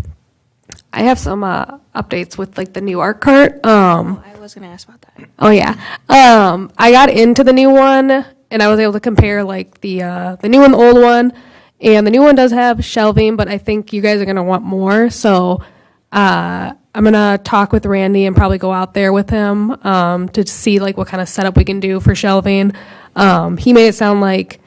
I have some updates with like the new art cart. I was gonna ask about that. Oh yeah. I got into the new one and I was able to compare like the new and the old one. And the new one does have shelving, but I think you guys are gonna want more. So I'm gonna talk with Randy and probably go out there with him to see like what kind of setup we can do for shelving. He made it sound like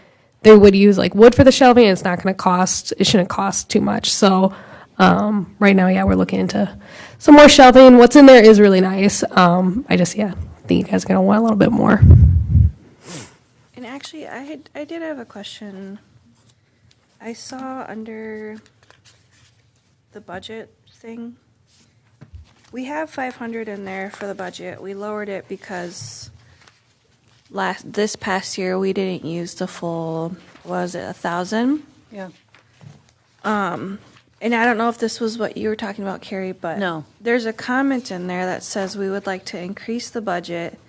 they would use like wood for the shelving and it's not gonna cost, it shouldn't cost too much. So right now, yeah, we're looking into some more shelving. What's in there is really nice. I think you guys are gonna want a little bit more. And actually, I did have a question. I saw under the budget thing, we have 500 in there for the budget. We lowered it because this past year we didn't use the full, was it 1,000? Yeah. And I don't know if this was what you were talking about, Carey, but No. there's a comment in there that says we would like to increase the budget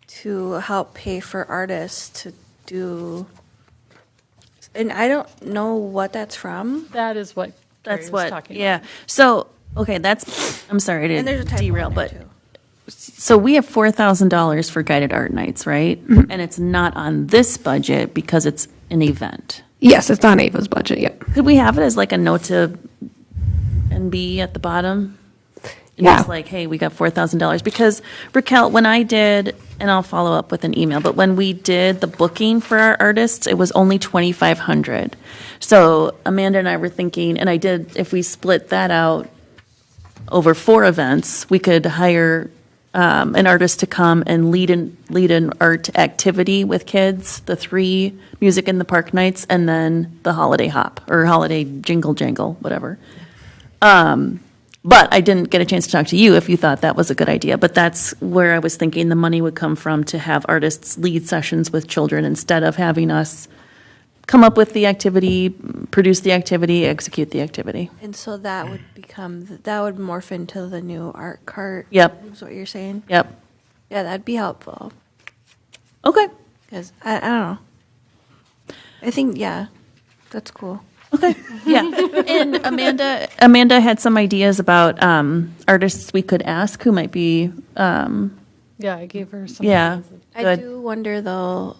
to help pay for artists to do, and I don't know what that's from. That is what Carey That's was what, talking yeah. about. So, okay, I'm sorry And there's a to typo in derail, there, but too. so we have $4,000 for guided art nights, right? And it's not on this budget because it's an event. Yes, it's on Ava's budget. Yep. Could we have it as like a note to NB at the bottom? And Yeah. Just like, hey, we got $4,000. Because Raquel, when I did, and I'll follow up with an email, but when we did the booking for our artists, it was only $2,500. So Amanda and I were thinking, and I did, if we split that out over 4 events, we could hire an artist to come and lead an art activity with kids, the 3 music in the park nights, and then the holiday hop or holiday jingle jangle, whatever. But I didn't get a chance to talk to you if you thought that was a good idea. But that's where I was thinking the money would come from, to have artists lead sessions with children instead of having us come up with the activity, produce the activity, execute the activity. And so that would that would morph into the new art cart. Yep. Is what you're saying? Yep. Yeah, that'd be helpful. Okay. Because I don't know. I think, yeah, that's cool. Okay. Yeah. And Amanda had some ideas about artists we could ask who might be, Yeah, I gave her some. yeah. I Good. do wonder, though,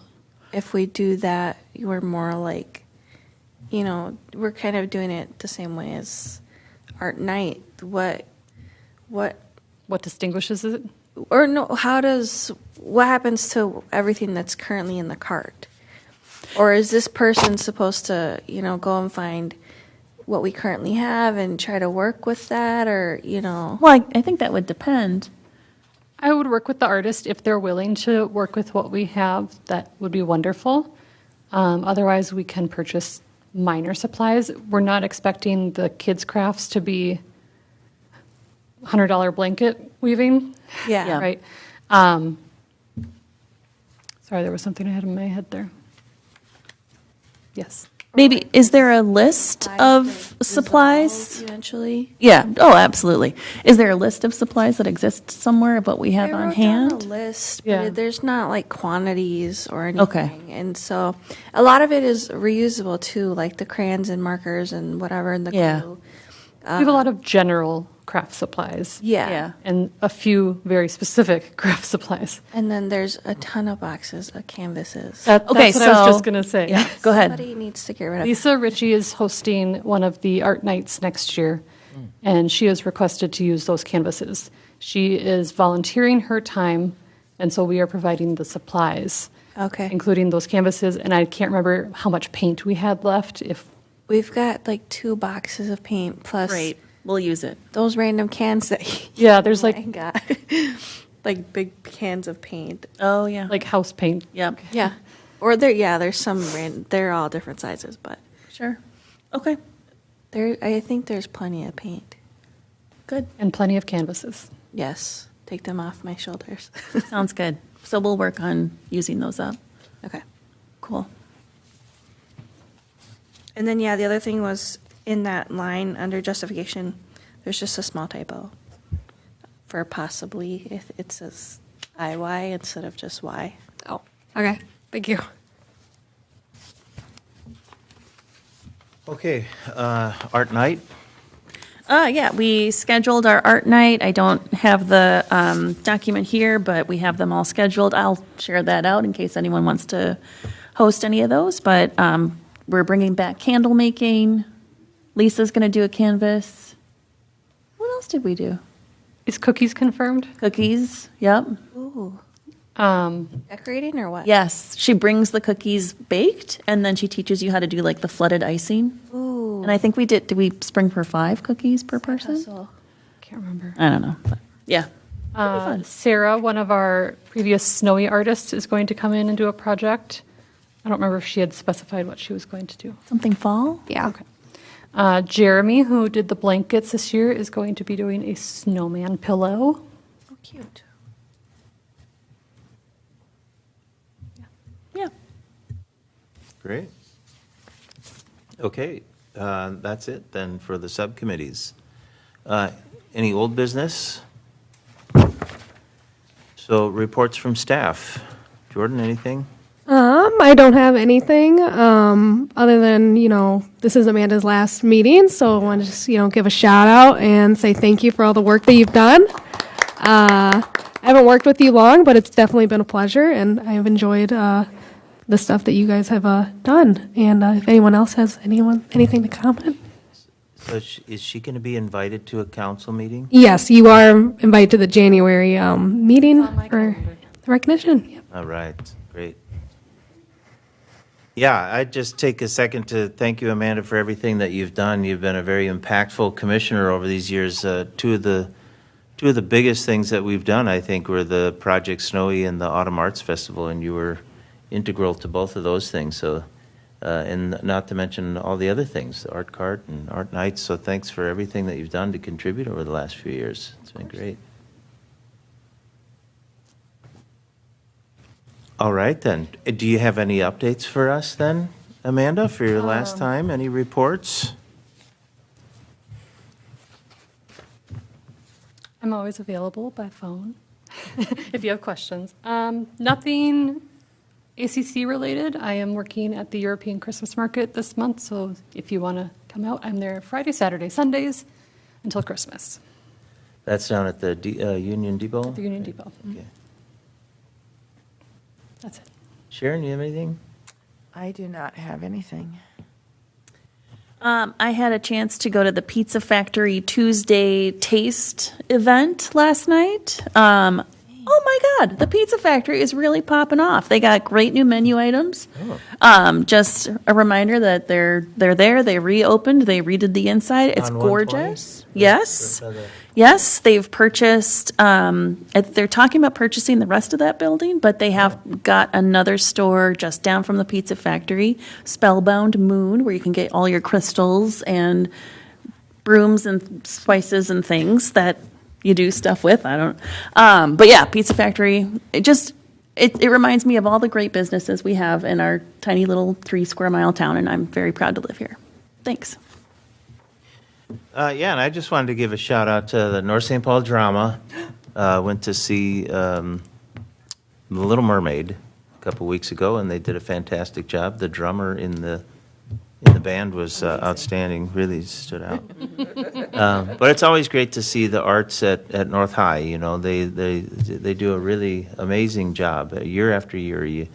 if we do that, we're more like, we're kind of doing it the same way as art night. What distinguishes it? or no, what happens to everything that's currently in the cart? Or is this person supposed to, go and find what we currently have and try to work with that, or, Well, I think that would depend. I would work with the artist if they're willing to work with what we have. That would be wonderful. Otherwise, we can purchase minor supplies. We're not expecting the kids' crafts to be $100 blanket weaving. Yeah. Right. Sorry, there was something I had in my head there. Yes. Maybe, is there a list of supplies? Eventually. Yeah, oh, absolutely. Is there a list of supplies that exist somewhere of what we have I on wrote down a hand? list, Yeah. but there's not like quantities or anything. Okay. And so a lot of it is reusable too, like the crayons and markers and whatever and the Yeah. glue. We have a lot of general craft supplies. Yeah. And a few very specific craft supplies. And then there's a ton of boxes of canvases. Okay, That's what I was so- just going to say. Yeah, go ahead. Somebody needs to get rid of Lisa Ritchie is hosting one of the art nights next year, and she has requested to use those canvases. She is volunteering her time, and so we are providing the supplies, Okay. including those canvases. And I can't remember how much paint we had left. If We've got like 2 boxes of paint plus Great, we'll use it. those random cans that yeah, there's I like got. Like big cans of paint. Oh, yeah. like house paint. Yep, Yeah. Or there's some they're all different sizes, but sure. Okay, I think there's plenty of paint. good. And plenty of canvases. Yes. Take them off my shoulders. Sounds good. So we'll work on using those up. Okay. Cool. And then, yeah, the other thing was in that line under justification, there's just a small typo for possibly, if it says IY instead of just Y. Oh, okay. Thank you. Okay, art night. Yeah, we scheduled our art night. I don't have the document here, but we have them all scheduled. I'll share that out in case anyone wants to host any of those. But we're bringing back candle making. Lisa's going to do a canvas. What else did we do? Is cookies confirmed? Cookies. Yep. Ooh. Decorating or what? Yes, she brings the cookies baked, and then she teaches you how to do like the flooded icing. Ooh. And I think we did we spring for 5 cookies per person? Hustle. Can't remember. I don't know. But yeah. Sarah, one of our previous snowy artists, is going to come in and do a project. I don't remember if she had specified what she was going to do. Something fall? Yeah. Jeremy, who did the blankets this year, is going to be doing a snowman pillow. Oh, cute. Yeah. Great. Okay, that's it then for the subcommittees. Any old business? So reports from staff. Jordyn, anything? I don't have anything other than, this is Amanda's last meeting, so I want to just, give a shout out and say thank you for all the work that you've done. I haven't worked with you long, but it's definitely been a pleasure, and I've enjoyed the stuff that you guys have done. And if anyone else has anything to comment? So is she going to be invited to a council meeting? Yes, you are invited to the January meeting for the recognition. Yep. All right, great. Yeah, I'd just take a second to thank you, Amanda, for everything that you've done. You've been a very impactful commissioner over these years. Two of the biggest things that we've done, I think, were the Project Snowy and the Autumn Arts Festival, and you were integral to both of those things. So, and not to mention all the other things, the art cart and art nights. So thanks for everything that you've done to contribute over the last few years. It's been great. All right, then. Do you have any updates for us then, Amanda, for your last time? Any reports? I'm always available by phone if you have questions. Nothing ACC related. I am working at the European Christmas Market this month, so if you want to come out, I'm there Friday, Saturday, Sundays until Christmas That's down at the Union Depot? at the Union Depot. Okay. That's it. Sharon, you have anything? I do not have anything. I had a chance to go to the Pizza Factory Tuesday taste event last night. Oh my God, the Pizza Factory is really popping off. They got great new menu items. Just a reminder that they're there. They reopened. They redid the inside. It's On 120? gorgeous. Yes. Yes, they've purchased, they're talking about purchasing the rest of that building, but they have got another store just down from the Pizza Factory, Spellbound Moon, where you can get all your crystals and brooms and spices and things that you do stuff with. I don't, but yeah, Pizza Factory, it reminds me of all the great businesses we have in our tiny little 3-square-mile town, and I'm very proud to live here. Thanks. Yeah, and I just wanted to give a shout out to the North St. Paul Drama. Went to see The Little Mermaid a couple weeks ago, and they did a fantastic job. The drummer in the band was outstanding, really stood out. But it's always great to see the arts at North High. You know, they do a really amazing job. Year after year, you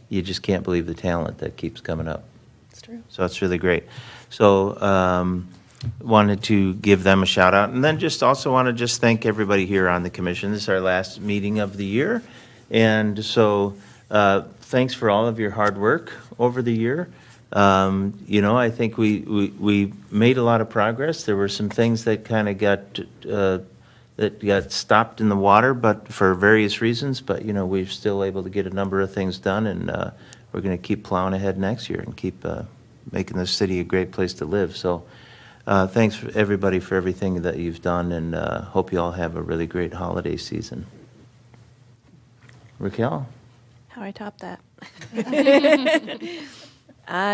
just can't believe the talent that keeps coming up. It's true. So it's really great. So wanted to give them a shout out, and then just also want to just thank everybody here on the commission. This is our last meeting of the year, and so thanks for all of your hard work over the year. You know, I think we made a lot of progress. There were some things that kind of got stopped in the water, but for various reasons. But you know, we're still able to get a number of things done, and we're going to keep plowing ahead next year and keep making this city a great place to live. So. Thanks for everybody for everything that you've done, and hope you all have a really great holiday season. Raquel? How do I top that?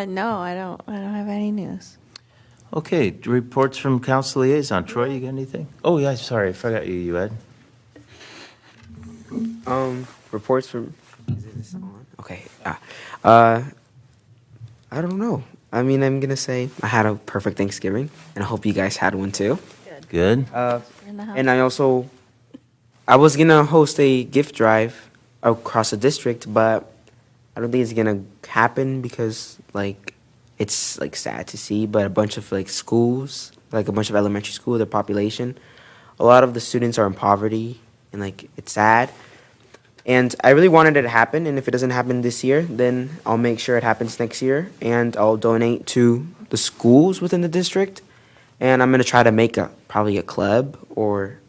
No, I don't have any news. Okay, reports from council liaison. Troy, you got anything? Oh, yeah, sorry, I forgot you, Yued. Reports from. Is this on? Okay. I don't know. I mean, I'm gonna say I had a perfect Thanksgiving, and I hope you guys had one too. Good. And I was gonna host a gift drive across the district, but I don't think it's gonna happen because it's sad to see, but a bunch of schools, a bunch of elementary school, their population, a lot of the students are in poverty, and it's sad. And I really wanted it to happen, and if it doesn't happen this year, then I'll make sure it happens next year, and I'll donate to the schools within the district, and I'm going to try to make probably a club, or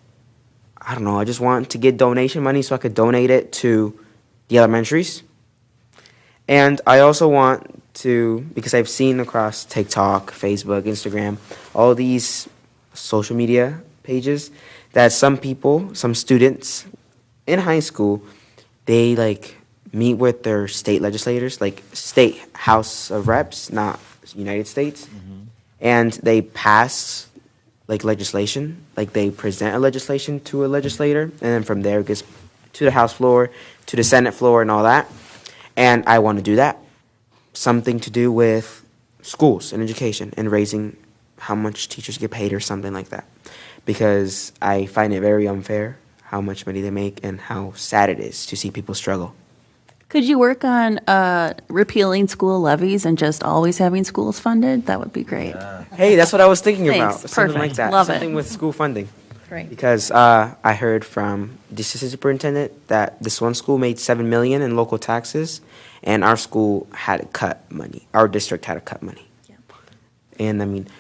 I don't know, I just want to get donation money so I could donate it to the elementaries. And I also want to, because I've seen across TikTok, Facebook, Instagram, all these social media pages, that some people, some students in high school, they meet with their state legislators, state House of Reps, not United States, and they pass legislation, they present a legislation to a legislator, and then from there it gets to the House floor, to the Senate floor, and all that. And I want to do that. Something to do with schools and education and raising how much teachers get paid or something like that, because I find it very unfair how much money they make and how sad it is to see people struggle. Could you work on repealing school levies and just always having schools funded? That would be great. Hey, that's what I was thinking about. Thanks. Something Perfect. like that. Love it. Something with school funding. Great. Because I heard from the assistant superintendent that this one school made $7 million in local taxes, and our school had to cut money. Our district had to cut money. Yeah. And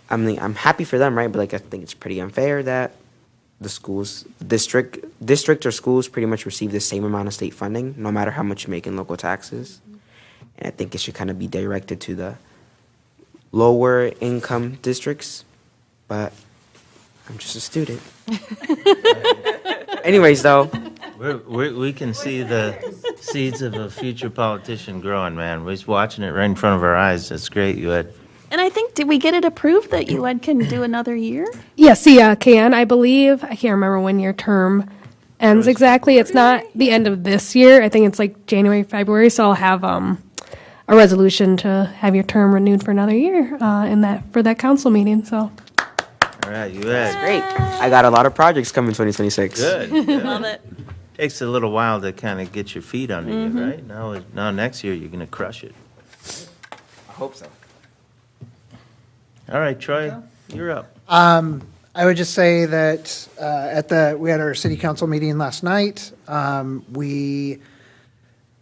I'm happy for them, right? But I think it's pretty unfair that the schools, district or schools pretty much receive the same amount of state funding, no matter how much you make in local taxes. And I think it should kind of be directed to the lower income districts, but I'm just a student. Anyways, though. We can see the seeds of a future politician growing, man. We're just watching it right in front of our eyes. That's great, Yued. And I think, did we get it approved that Yued can do another year? Yes, yeah, can. I believe, I can't remember when your term ends exactly. It's not the end of this year. I think it's January, February, so I'll have a resolution to have your term renewed for another year for that council meeting, so. All right, Yued. Great. I got a lot of projects coming 2026. Good. Love it. Takes a little while to kind of get your feet under you, right? Now next year you're going to crush it. I hope so. All right, Troy, you're up. I would just say that we had our city council meeting last night. And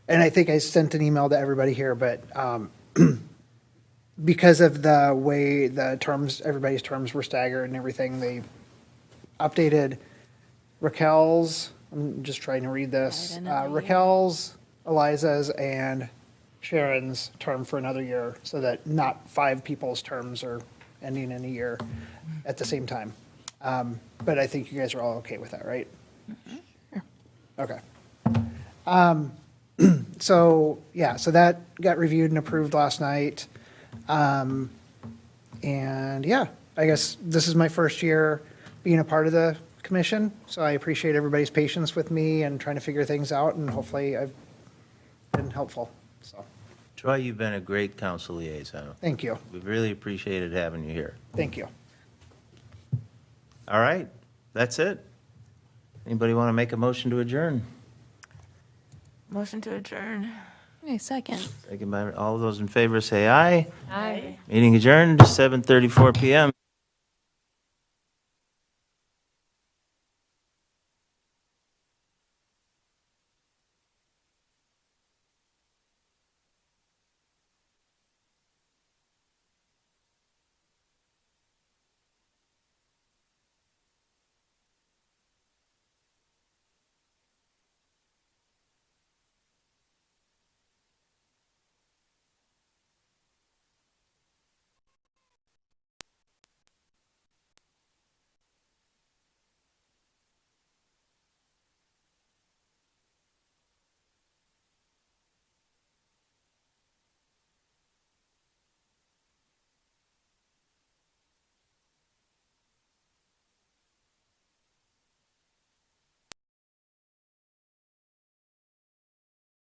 I think I sent an email to everybody here, but because of the way everybody's terms were staggered and everything, they updated Raquel's. I'm just trying to read this. Raquel's, Aliza's, and Sharon's term for another year, so that not 5 people's terms are ending in a year at the same time. But I think you guys are all okay with that, right? Okay. So, yeah, so that got reviewed and approved last night. And yeah, I guess this is my first year being a part of the commission, so I appreciate everybody's patience with me and trying to figure things out, and hopefully I've been helpful, so, Troy, you've been a great council liaison. thank you, We've really appreciated having you here. thank you. All right, that's it. Anybody want to make a motion to adjourn? Motion to adjourn. Okay, second. Second by all those in favor, say aye. Aye. Meeting adjourned, 7:34 PM.